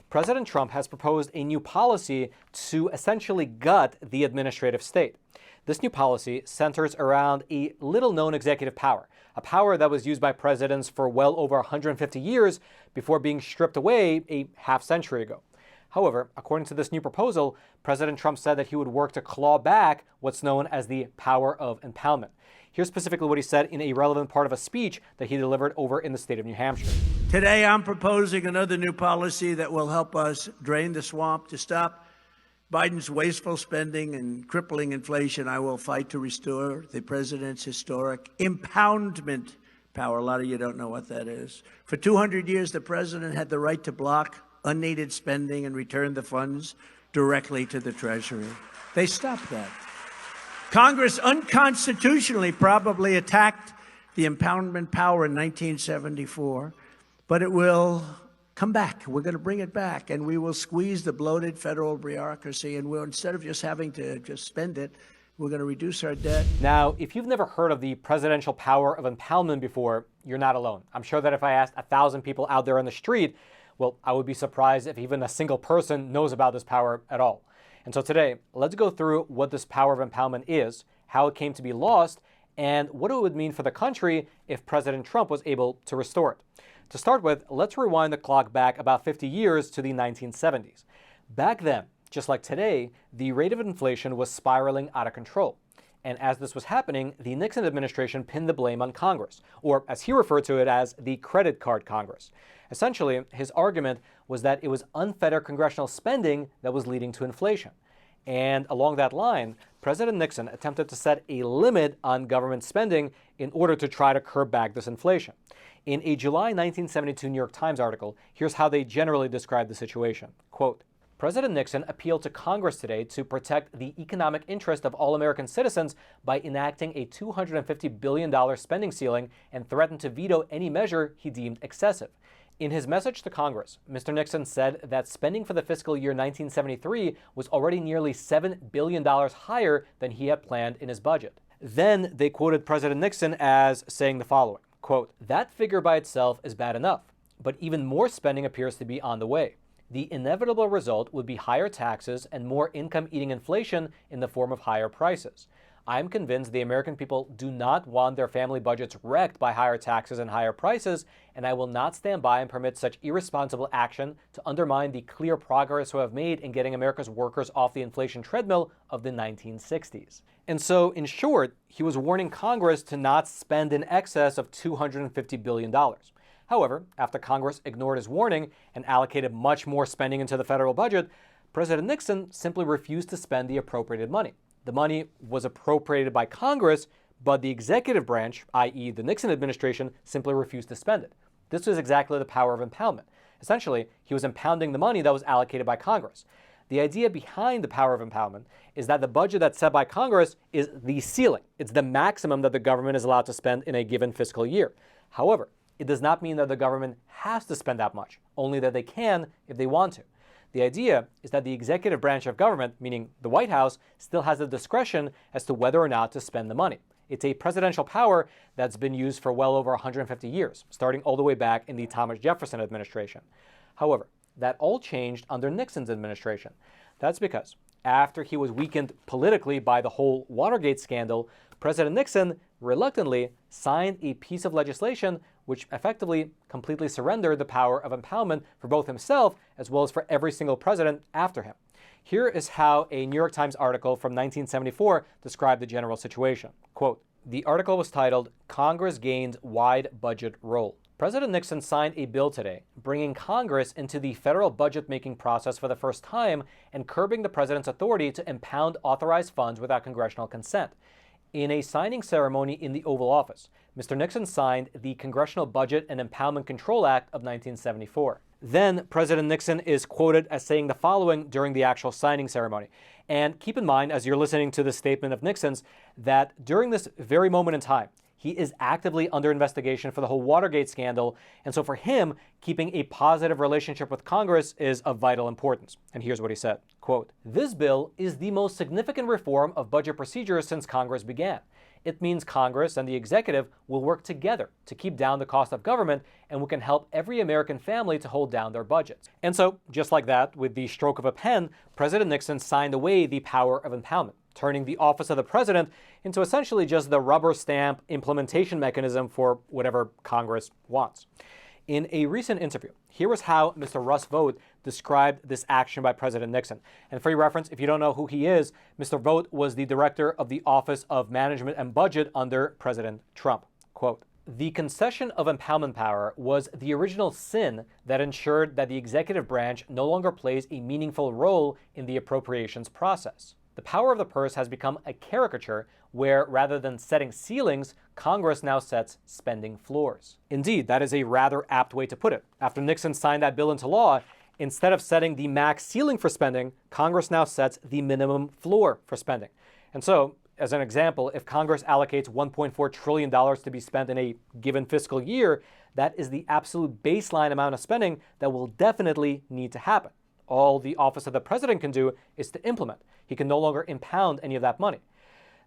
President Trump has proposed a new policy to essentially gut the administrative state. This new policy centers around a little-known executive power, a power that was used by presidents for well over 150 years before being stripped away a half-century ago. However, according to this new proposal, President Trump said that he would work to claw back what's known as the power of impoundment. Here's specifically what he said in a relevant part of a speech that he delivered over in the state of New Hampshire. Today, I'm proposing another new policy that will help us drain the swamp. To stop Biden's wasteful spending and crippling inflation, I will fight to restore the president's historic impoundment power. A lot of you don't know what that is. For 200 years, the president had the right to block unneeded spending and return the funds directly to the Treasury. They stopped that. Congress unconstitutionally probably attacked the impoundment power in 1974, but it will come back. We're going to bring it back, and we will squeeze the bloated federal bureaucracy, and we'll, instead of just having to just spend it, we're going to reduce our debt. Now, if you've never heard of the presidential power of impoundment before, you're not alone. I'm sure that if I asked 1,000 people out there on the street, well, I would be surprised if even a single person knows about this power at all. And so today, let's go through what this power of impoundment is, how it came to be lost, and what it would mean for the country if President Trump was able to restore it. To start with, let's rewind the clock back about 50 years to the 1970s. Back then, just like today, the rate of inflation was spiraling out of control. And as this was happening, the Nixon administration pinned the blame on Congress, or as he referred to it as the credit card Congress. Essentially, his argument was that it was unfettered congressional spending that was leading to inflation. And along that line, President Nixon attempted to set a limit on government spending in order to try to curb back this inflation. In a July 1972 New York Times article, here's how they generally described the situation. Quote, President Nixon appealed to Congress today to protect the economic interest of all American citizens by enacting a $250 billion spending ceiling and threatened to veto any measure he deemed excessive. In his message to Congress, Mr. Nixon said that spending for the fiscal year 1973 was already nearly $7 billion higher than he had planned in his budget. Then they quoted President Nixon as saying the following, quote, that figure by itself is bad enough, but even more spending appears to be on the way. The inevitable result would be higher taxes and more income-eating inflation in the form of higher prices. I'm convinced the American people do not want their family budgets wrecked by higher taxes and higher prices, and I will not stand by and permit such irresponsible action to undermine the clear progress we have made in getting America's workers off the inflation treadmill of the 1960s. And so, in short, he was warning Congress to not spend in excess of $250 billion. However, after Congress ignored his warning and allocated much more spending into the federal budget, President Nixon simply refused to spend the appropriated money. The money was appropriated by Congress, but the executive branch, i.e. the Nixon administration, simply refused to spend it. This was exactly the power of impoundment. Essentially, he was impounding the money that was allocated by Congress. The idea behind the power of impoundment is that the budget that's set by Congress is the ceiling. It's the maximum that the government is allowed to spend in a given fiscal year. However, it does not mean that the government has to spend that much, only that they can if they want to. The idea is that the executive branch of government, meaning the White House, still has the discretion as to whether or not to spend the money. It's a presidential power that's been used for well over 150 years, starting all the way back in the Thomas Jefferson administration. However, that all changed under Nixon's administration. That's because after he was weakened politically by the whole Watergate scandal, President Nixon reluctantly signed a piece of legislation which effectively completely surrendered the power of impoundment for both himself as well as for every single president after him. Here is how a New York Times article from 1974 described the general situation. Quote, the article was titled, Congress Gains Wide Budget Role. President Nixon signed a bill today, bringing Congress into the federal budget-making process for the first time and curbing the president's authority to impound authorized funds without congressional consent. In a signing ceremony in the Oval Office, Mr. Nixon signed the Congressional Budget and Impoundment Control Act of 1974. Then President Nixon is quoted as saying the following during the actual signing ceremony. And keep in mind, as you're listening to the statement of Nixon's, that during this very moment in time, he is actively under investigation for the whole Watergate scandal, and so for him, keeping a positive relationship with Congress is of vital importance. And here's what he said, quote, this bill is the most significant reform of budget procedures since Congress began. It means Congress and the executive will work together to keep down the cost of government, and we can help every American family to hold down their budgets. And so, just like that, with the stroke of a pen, President Nixon signed away the power of impoundment, turning the office of the president into essentially just the rubber stamp implementation mechanism for whatever Congress wants. In a recent interview, here was how Mr. Russ Vought described this action by President Nixon. And for your reference, if you don't know who he is, Mr. Vought was the director of the Office of Management and Budget under President Trump. Quote, "The concession of impoundment power was the original sin that ensured that the executive branch no longer plays a meaningful role in the appropriations process. The power of the purse has become a caricature where, rather than setting ceilings, Congress now sets spending floors." Indeed, that is a rather apt way to put it. After Nixon signed that bill into law, instead of setting the max ceiling for spending, Congress now sets the minimum floor for spending. And so, as an example, if Congress allocates $1.4 trillion to be spent in a given fiscal year, that is the absolute baseline amount of spending that will definitely need to happen. All the office of the president can do is to implement. He can no longer impound any of that money.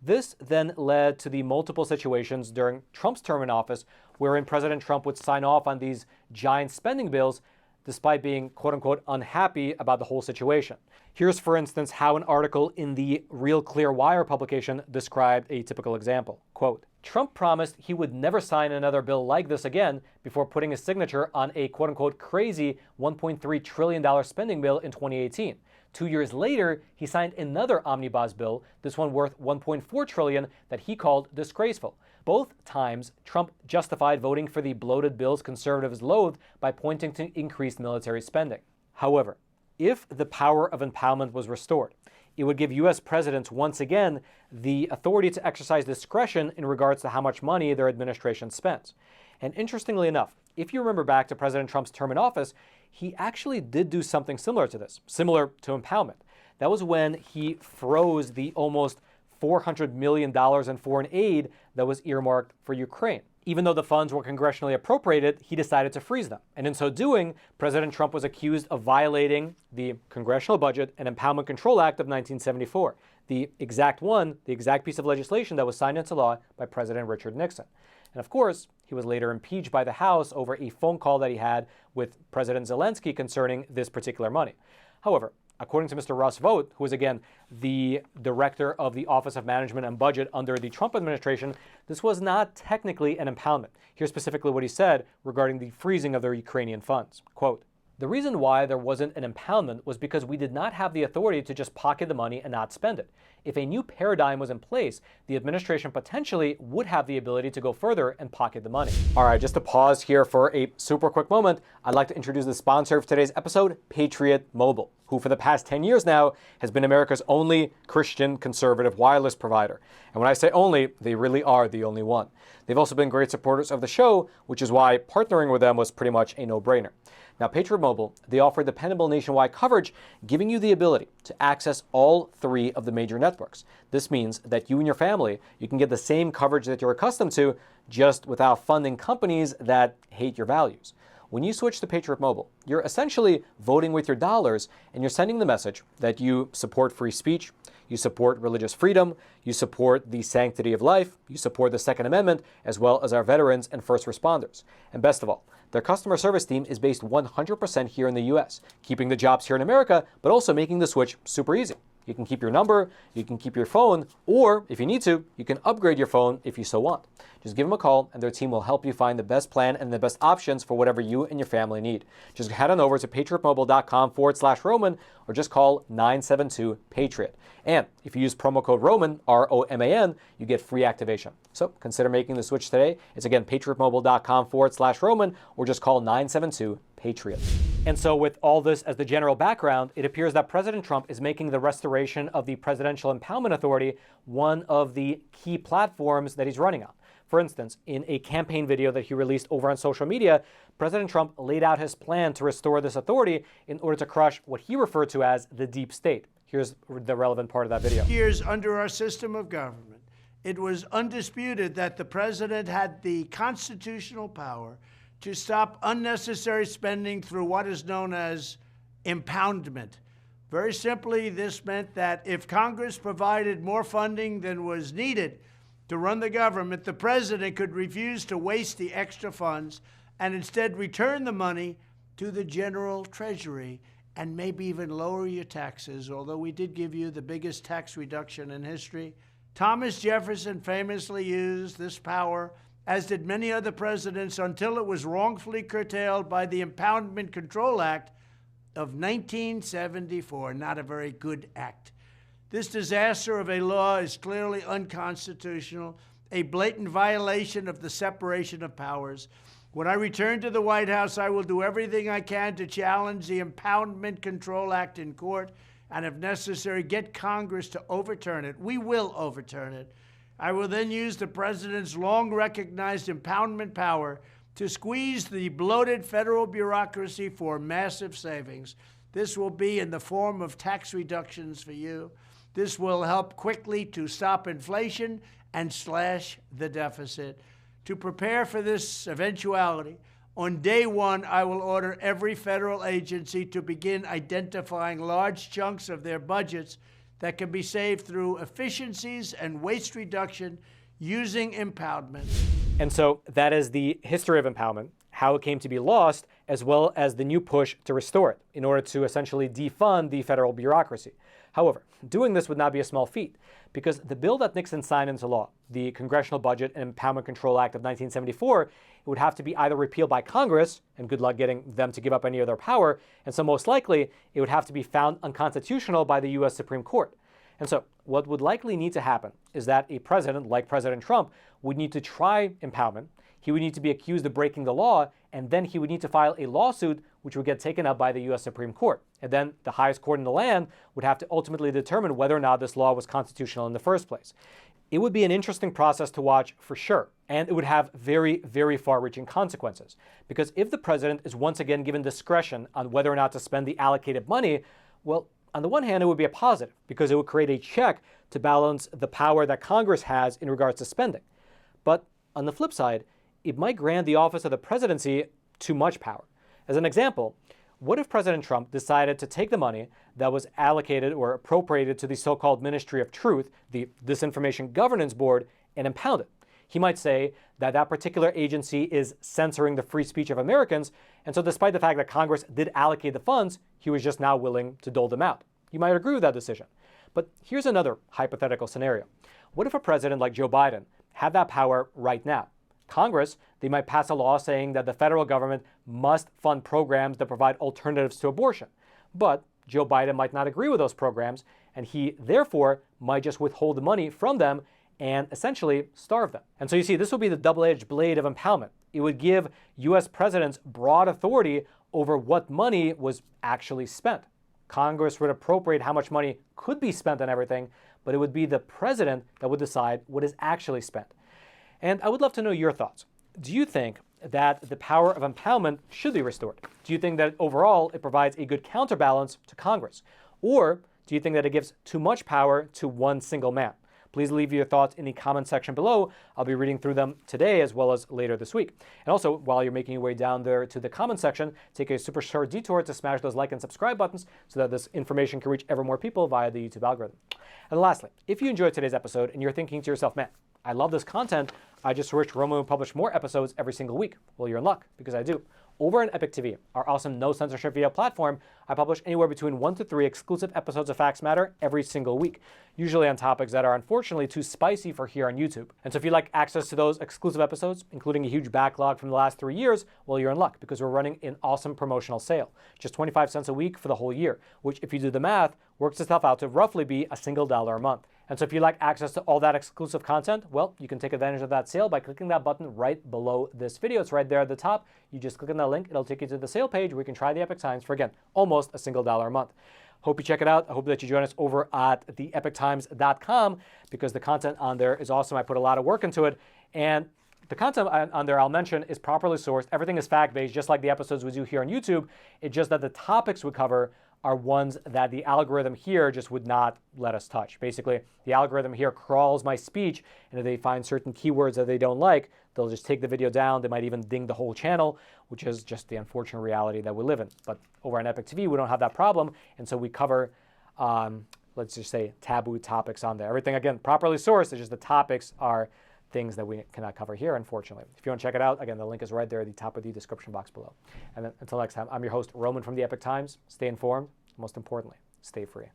This then led to the multiple situations during Trump's term in office wherein President Trump would sign off on these giant spending bills despite being quote-unquote unhappy about the whole situation. Here's, for instance, how an article in the Real Clear Wire publication described a typical example. Quote, "Trump promised he would never sign another bill like this again before putting his signature on a quote-unquote crazy $1.3 trillion spending bill in 2018. 2 years later, he signed another omnibus bill, this one worth $1.4 trillion, that he called disgraceful. Both times, Trump justified voting for the bloated bills conservatives loathed by pointing to increased military spending. However, if the power of impoundment was restored, it would give U.S. presidents once again the authority to exercise discretion in regards to how much money their administration spends. And interestingly enough, if you remember back to President Trump's term in office, he actually did do something similar to this, similar to impoundment. That was when he froze the almost $400 million in foreign aid that was earmarked for Ukraine. Even though the funds were congressionally appropriated, he decided to freeze them. And in so doing, President Trump was accused of violating the Congressional Budget and Impoundment Control Act of 1974, the exact piece of legislation that was signed into law by President Richard Nixon. And of course, he was later impeached by the House over a phone call that he had with President Zelensky concerning this particular money. However, according to Mr. Russ Vought, who is again the director of the Office of Management and Budget under the Trump administration, this was not technically an impoundment. Here's specifically what he said regarding the freezing of the Ukrainian funds. Quote, "The reason why there wasn't an impoundment was because we did not have the authority to just pocket the money and not spend it. If a new paradigm was in place, the administration potentially would have the ability to go further and pocket the money." All right, just to pause here for a super quick moment, I'd like to introduce the sponsor of today's episode, Patriot Mobile, who for the past 10 years now has been America's only Christian conservative wireless provider. And when I say only, they really are the only one. They've also been great supporters of the show, which is why partnering with them was pretty much a no-brainer. Now, Patriot Mobile, they offer dependable nationwide coverage, giving you the ability to access all three of the major networks. This means that you and your family, you can get the same coverage that you're accustomed to, just without funding companies that hate your values. When you switch to Patriot Mobile, you're essentially voting with your dollars, and you're sending the message that you support free speech, you support religious freedom, you support the sanctity of life, you support the Second Amendment, as well as our veterans and first responders. And best of all, their customer service team is based 100% here in the U.S., keeping the jobs here in America, but also making the switch super easy. You can keep your number, you can keep your phone, or if you need to, you can upgrade your phone if you so want. Just give them a call and their team will help you find the best plan and the best options for whatever you and your family need. Just head on over to patriotmobile.com/Roman or just call 972-PATRIOT. And if you use promo code ROMAN, ROMAN, you get free activation. So consider making the switch today. It's again patriotmobile.com/Roman or just call 972-PATRIOT. And so with all this as the general background, it appears that President Trump is making the restoration of the Presidential Impoundment Authority one of the key platforms that he's running on. For instance, in a campaign video that he released over on social media, President Trump laid out his plan to restore this authority in order to crush what he referred to as the deep state. Here's the relevant part of that video. Years under our system of government, it was undisputed that the president had the constitutional power to stop unnecessary spending through what is known as impoundment. Very simply, this meant that if Congress provided more funding than was needed, to run the government, the president could refuse to waste the extra funds and instead return the money to the general treasury and maybe even lower your taxes, although we did give you the biggest tax reduction in history. Thomas Jefferson famously used this power, as did many other presidents, until it was wrongfully curtailed by the Impoundment Control Act of 1974. Not a very good act. This disaster of a law is clearly unconstitutional, a blatant violation of the separation of powers. When I return to the White House, I will do everything I can to challenge the Impoundment Control Act in court and, if necessary, get Congress to overturn it. We will overturn it. I will then use the president's long-recognized impoundment power to squeeze the bloated federal bureaucracy for massive savings. This will be in the form of tax reductions for you. This will help quickly to stop inflation and slash the deficit. To prepare for this eventuality, on day one, I will order every federal agency to begin identifying large chunks of their budgets that can be saved through efficiencies and waste reduction using impoundment. And so that is the history of impoundment, how it came to be lost, as well as the new push to restore it in order to essentially defund the federal bureaucracy. However, doing this would not be a small feat, because the bill that Nixon signed into law, the Congressional Budget and Impoundment Control Act of 1974, it would have to be either repealed by Congress, and good luck getting them to give up any of their power, and so most likely it would have to be found unconstitutional by the U.S. Supreme Court. And so what would likely need to happen is that a president, like President Trump, would need to try impoundment. He would need to be accused of breaking the law, and then he would need to file a lawsuit which would get taken up by the U.S. Supreme Court. And then the highest court in the land would have to ultimately determine whether or not this law was constitutional in the first place. It would be an interesting process to watch for sure, and it would have very, very far-reaching consequences. Because if the president is once again given discretion on whether or not to spend the allocated money, well, on the one hand, it would be a positive because it would create a check to balance the power that Congress has in regards to spending. But on the flip side, it might grant the office of the presidency too much power. As an example, what if President Trump decided to take the money that was allocated or appropriated to the so-called Ministry of Truth, the Disinformation Governance Board, and impound it? He might say that that particular agency is censoring the free speech of Americans, and so despite the fact that Congress did allocate the funds, he was just now willing to dole them out. You might agree with that decision. But here's another hypothetical scenario. What if a president like Joe Biden had that power right now? Congress, they might pass a law saying that the federal government must fund programs that provide alternatives to abortion. But Joe Biden might not agree with those programs, and he therefore might just withhold the money from them and essentially starve them. And so you see, this would be the double-edged blade of impoundment. It would give U.S. presidents broad authority over what money was actually spent. Congress would appropriate how much money could be spent on everything, but it would be the president that would decide what is actually spent. And I would love to know your thoughts. Do you think that the power of impoundment should be restored? Do you think that overall it provides a good counterbalance to Congress? Or do you think that it gives too much power to one single man? Please leave your thoughts in the comment section below. I'll be reading through them today as well as later this week. And also, while you're making your way down there to the comment section, take a super short detour to smash those like and subscribe buttons so that this information can reach ever more people via the YouTube algorithm. And lastly, if you enjoyed today's episode and you're thinking to yourself, man, I love this content, I just wish Roman would publish more episodes every single week. Well, you're in luck, because I do. Over on Epoch TV, our awesome no-censorship video platform, I publish anywhere between 1 to 3 exclusive episodes of Facts Matter every single week, usually on topics that are unfortunately too spicy for here on YouTube. And so if you'd like access to those exclusive episodes, including a huge backlog from the last 3 years, well, you're in luck, because we're running an awesome promotional sale. Just 25 cents a week for the whole year, which, if you do the math, works itself out to roughly be a single $1 a month. And so if you'd like access to all that exclusive content, well, you can take advantage of that sale by clicking that button right below this video. It's right there at the top. You just click on that link. It'll take you to the sale page where you can try the Epoch Times for, again, almost a single $1 a month. Hope you check it out. I hope that you join us over at theepochtimes.com, because the content on there is awesome. I put a lot of work into it. And the content on there, I'll mention, is properly sourced. Everything is fact-based, just like the episodes we do here on YouTube. It's just that the topics we cover are ones that the algorithm here just would not let us touch. Basically, the algorithm here crawls my speech, and if they find certain keywords that they don't like, they'll just take the video down. They might even ding the whole channel, which is just the unfortunate reality that we live in. But over on Epoch TV, we don't have that problem, and so we cover let's just say, taboo topics on there. Everything, again, properly sourced. It's just the topics are things that we cannot cover here, unfortunately. If you want to check it out, again, the link is right there at the top of the description box below. And then until next time, I'm your host, Roman from the Epoch Times. Stay informed. Most importantly, stay free.